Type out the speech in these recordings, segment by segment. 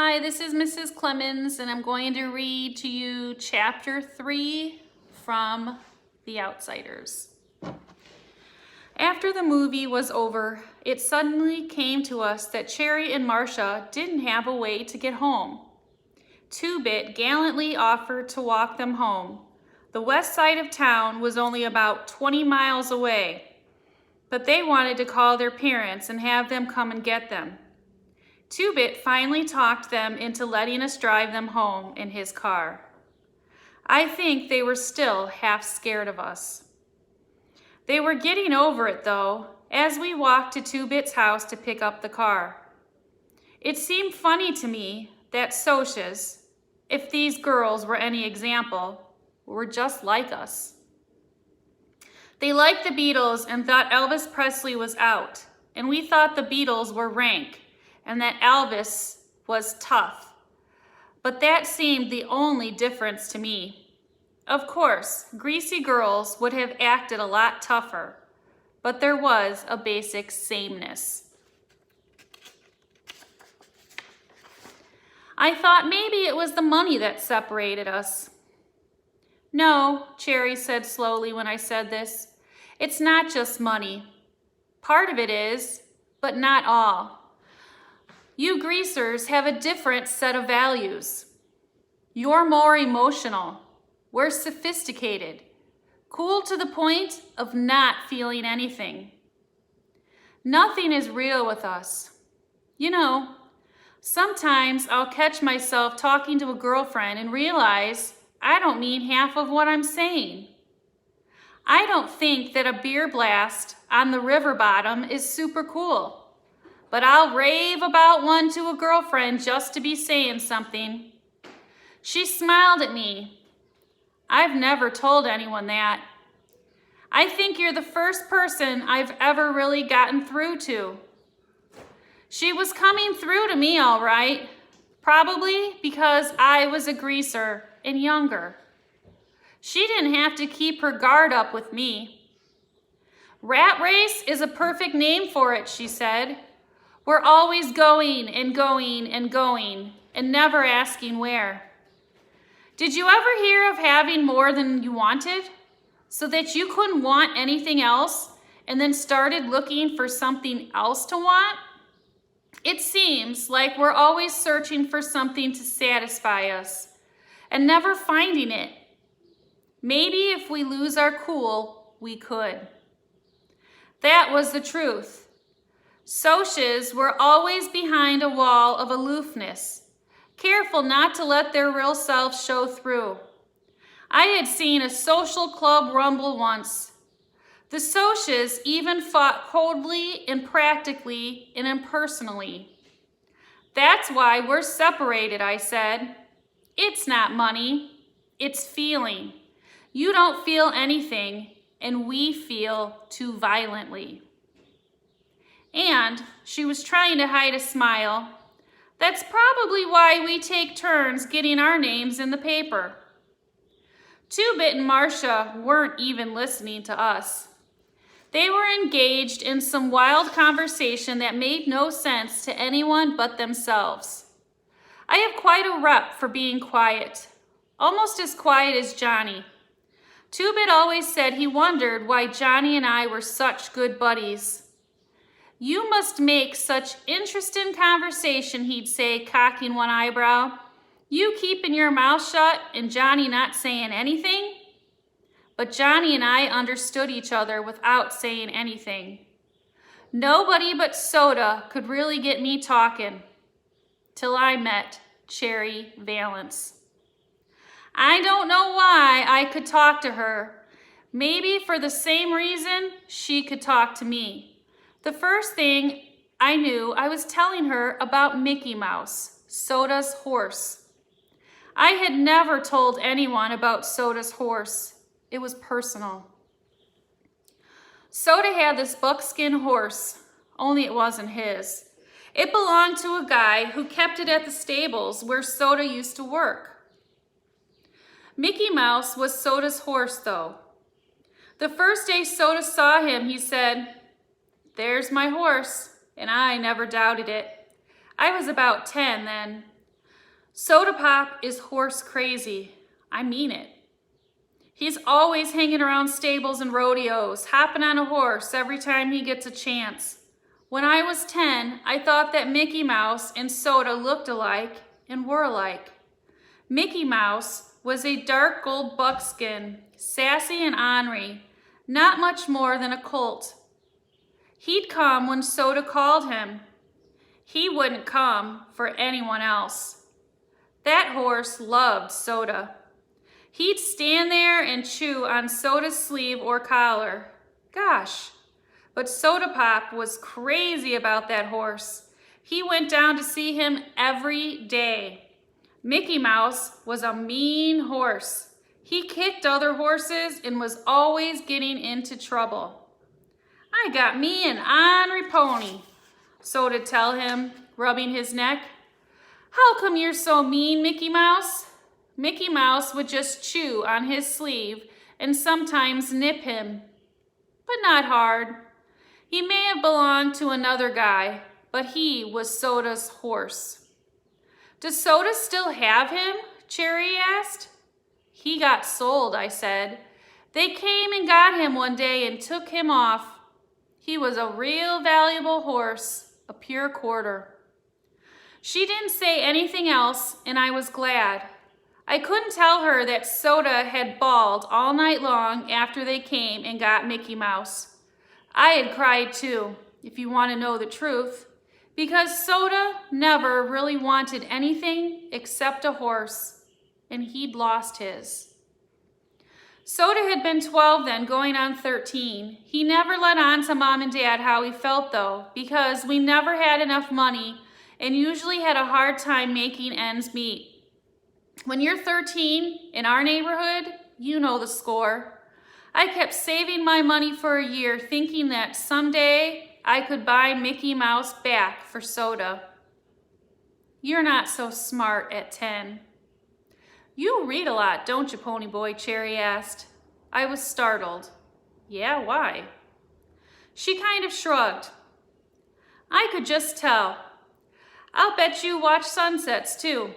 Hi, this is Mrs. Clemmons, and I'm going to read to you Chapter 3 from The Outsiders. After the movie was over, it suddenly came to us that Cherry and Marcia didn't have a way to get home. Two-Bit gallantly offered to walk them home. The west side of town was only about 20 miles away, but they wanted to call their parents and have them come and get them. Two-Bit finally talked them into letting us drive them home in his car. I think they were still half scared of us. They were getting over it, though, as we walked to Two-Bit's house to pick up the car. It seemed funny to me that Socias, if these girls were any example, were just like us. They liked the Beatles and thought Elvis Presley was out, and we thought the Beatles were rank, and that Elvis was tough. But that seemed the only difference to me. Of course, greasy girls would have acted a lot tougher, but there was a basic sameness. I thought maybe it was the money that separated us. No, Cherry said slowly when I said this. It's not just money. Part of it is, but not all. You greasers have a different set of values. You're more emotional. We're sophisticated. Cool to the point of not feeling anything. Nothing is real with us. You know, sometimes I'll catch myself talking to a girlfriend and realize I don't mean half of what I'm saying. I don't think that a beer blast on the river bottom is super cool. But I'll rave about one to a girlfriend just to be saying something. She smiled at me. I've never told anyone that. I think you're the first person I've ever really gotten through to. She was coming through to me all right, probably because I was a greaser and younger. She didn't have to keep her guard up with me. Rat race is a perfect name for it, she said. We're always going and going and going and never asking where. Did you ever hear of having more than you wanted so that you couldn't want anything else and then started looking for something else to want? It seems like we're always searching for something to satisfy us and never finding it. Maybe if we lose our cool, we could. That was the truth. Socias were always behind a wall of aloofness, careful not to let their real selves show through. I had seen a social club rumble once. The Socias even fought coldly and practically and impersonally. That's why we're separated, I said. It's not money, it's feeling. You don't feel anything, and we feel too violently. And she was trying to hide a smile. That's probably why we take turns getting our names in the paper. Two-Bit and Marcia weren't even listening to us. They were engaged in some wild conversation that made no sense to anyone but themselves. I have quite a rep for being quiet, almost as quiet as Johnny. Two-Bit always said he wondered why Johnny and I were such good buddies. You must make such interesting conversation, he'd say, cocking one eyebrow. You keeping your mouth shut and Johnny not saying anything? But Johnny and I understood each other without saying anything. Nobody but Soda could really get me talking, till I met Cherry Valance. I don't know why I could talk to her. Maybe for the same reason she could talk to me. The first thing I knew, I was telling her about Mickey Mouse, Soda's horse. I had never told anyone about Soda's horse. It was personal. Soda had this buckskin horse, only it wasn't his. It belonged to a guy who kept it at the stables where Soda used to work. Mickey Mouse was Soda's horse, though. The first day Soda saw him, he said, "There's my horse," and I never doubted it. I was about 10 then. Soda Pop is horse crazy. I mean it. He's always hanging around stables and rodeos, hopping on a horse every time he gets a chance. When I was 10, I thought that Mickey Mouse and Soda looked alike and were alike. Mickey Mouse was a dark gold buckskin, sassy and ornery, not much more than a colt. He'd come when Soda called him. He wouldn't come for anyone else. That horse loved Soda. He'd stand there and chew on Soda's sleeve or collar. Gosh, but Soda Pop was crazy about that horse. He went down to see him every day. Mickey Mouse was a mean horse. He kicked other horses and was always getting into trouble. I got me an ornery pony, Soda'd tell him, rubbing his neck. How come you're so mean, Mickey Mouse? Mickey Mouse would just chew on his sleeve and sometimes nip him, but not hard. He may have belonged to another guy, but he was Soda's horse. Does Soda still have him? Cherry asked. He got sold, I said. They came and got him one day and took him off. He was a real valuable horse, a pure quarter. She didn't say anything else, and I was glad. I couldn't tell her that Soda had bawled all night long after they came and got Mickey Mouse. I had cried too, if you want to know the truth, because Soda never really wanted anything except a horse, and he'd lost his. Soda had been 12 then, going on 13. He never let on to Mom and Dad how he felt though, because we never had enough money and usually had a hard time making ends meet. When you're 13 in our neighborhood, you know the score. I kept saving my money for a year, thinking that someday I could buy Mickey Mouse back for Soda. You're not so smart at 10. You read a lot, don't you, Pony Boy? Cherry asked. I was startled. Yeah, why? She kind of shrugged. I could just tell. I'll bet you watch sunsets too.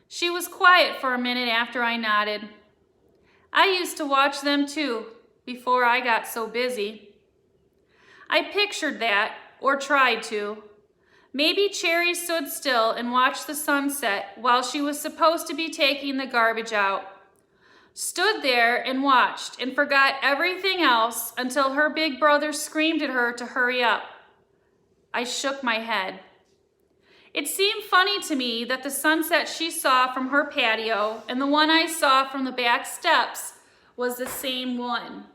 She was quiet for a minute after I nodded. I used to watch them too, before I got so busy. I pictured that, or tried to. Maybe Cherry stood still and watched the sunset while she was supposed to be taking the garbage out. Stood there and watched and forgot everything else until her big brother screamed at her to hurry up. I shook my head. It seemed funny to me that the sunset she saw from her patio and the one I saw from the back steps was the same one.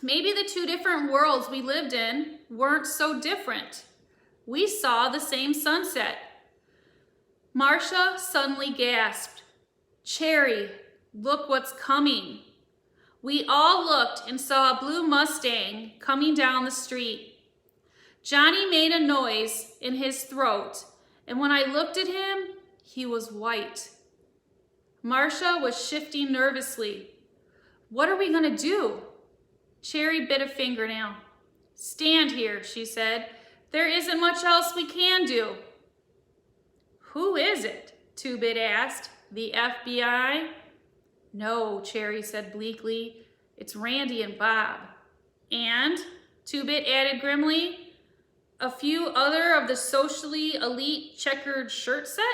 Maybe the two different worlds we lived in weren't so different. We saw the same sunset. Marcia suddenly gasped, Cherry, look what's coming. We all looked and saw a blue Mustang coming down the street. Johnny made a noise in his throat, and when I looked at him, he was white. Marcia was shifting nervously. What are we going to do? Cherry bit a fingernail. Stand here, she said. There isn't much else we can do. Who is it? Two-Bit asked. The FBI? No, Cherry said bleakly. It's Randy and Bob. And, Two-Bit added grimly, a few other of the socially elite checkered shirt set?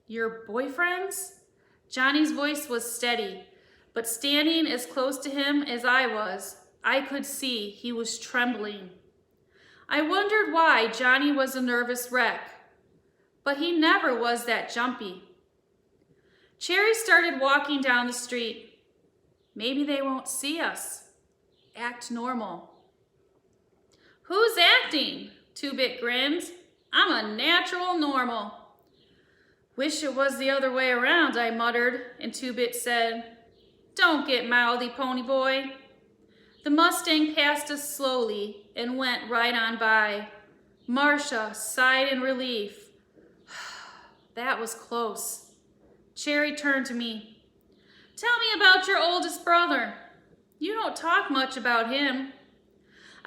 Your boyfriends? Johnny's voice was steady, but standing as close to him as I was, I could see he was trembling. I wondered why Johnny was a nervous wreck, but he never was that jumpy. Cherry started walking down the street. Maybe they won't see us. Act normal. Who's acting? Two-Bit grinned. I'm a natural normal. Wish it was the other way around, I muttered, and Two-Bit said, Don't get mouthy, Pony Boy. The Mustang passed us slowly and went right on by. Marcia sighed in relief. That was close. Cherry turned to me. Tell me about your oldest brother. You don't talk much about him.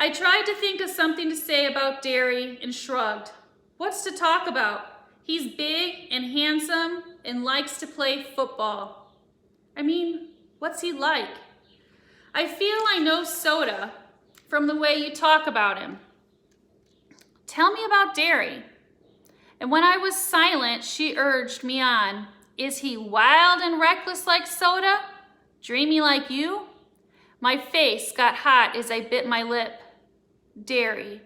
I tried to think of something to say about Derry and shrugged. What's to talk about? He's big and handsome and likes to play football. I mean, what's he like? I feel I know Soda from the way you talk about him. Tell me about Derry. And when I was silent, she urged me on. Is he wild and reckless like Soda? Dreamy like you? My face got hot as I bit my lip. Derry.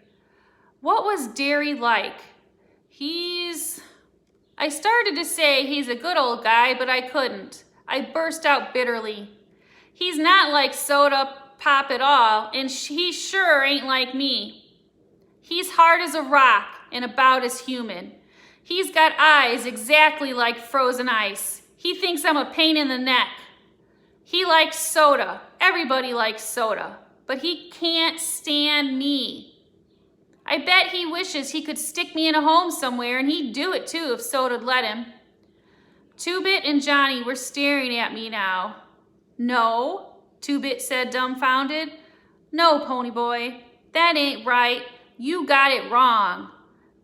What was Derry like? I started to say he's a good old guy, but I couldn't. I burst out bitterly. He's not like Soda Pop at all, and he sure ain't like me. He's hard as a rock and about as human. He's got eyes exactly like frozen ice. He thinks I'm a pain in the neck. He likes Soda. Everybody likes Soda. But he can't stand me. I bet he wishes he could stick me in a home somewhere, and he'd do it too if Soda'd let him. Two-Bit and Johnny were staring at me now. No, Two-Bit said dumbfounded. No, Ponyboy, that ain't right. You got it wrong.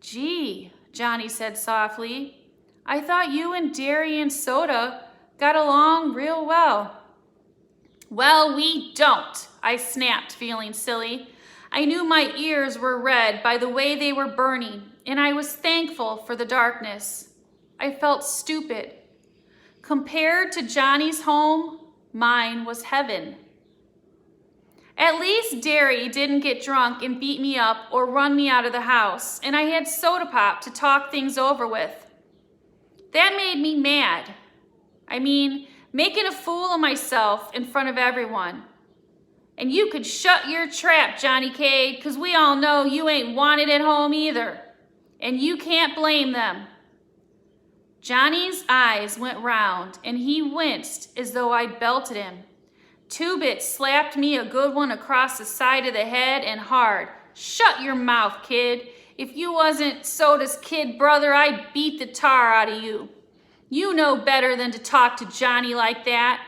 Gee, Johnny said softly. I thought you and Derry and Soda got along real well. Well, we don't, I snapped, feeling silly. I knew my ears were red by the way they were burning, and I was thankful for the darkness. I felt stupid. Compared to Johnny's home, mine was heaven. At least Derry didn't get drunk and beat me up or run me out of the house, and I had Soda Pop to talk things over with. That made me mad. I mean, making a fool of myself in front of everyone. And you could shut your trap, Johnny Cade, 'cause we all know you ain't wanted at home either. And you can't blame them. Johnny's eyes went round, and he winced as though I'd belted him. Two-Bit slapped me a good one across the side of the head and hard. Shut your mouth, kid. If you wasn't Soda's kid brother, I'd beat the tar out of you. You know better than to talk to Johnny like that.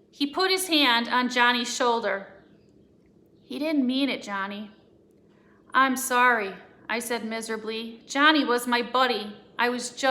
He put his hand on Johnny's shoulder. He didn't mean it, Johnny. I'm sorry, I said miserably. Johnny was my buddy. I was just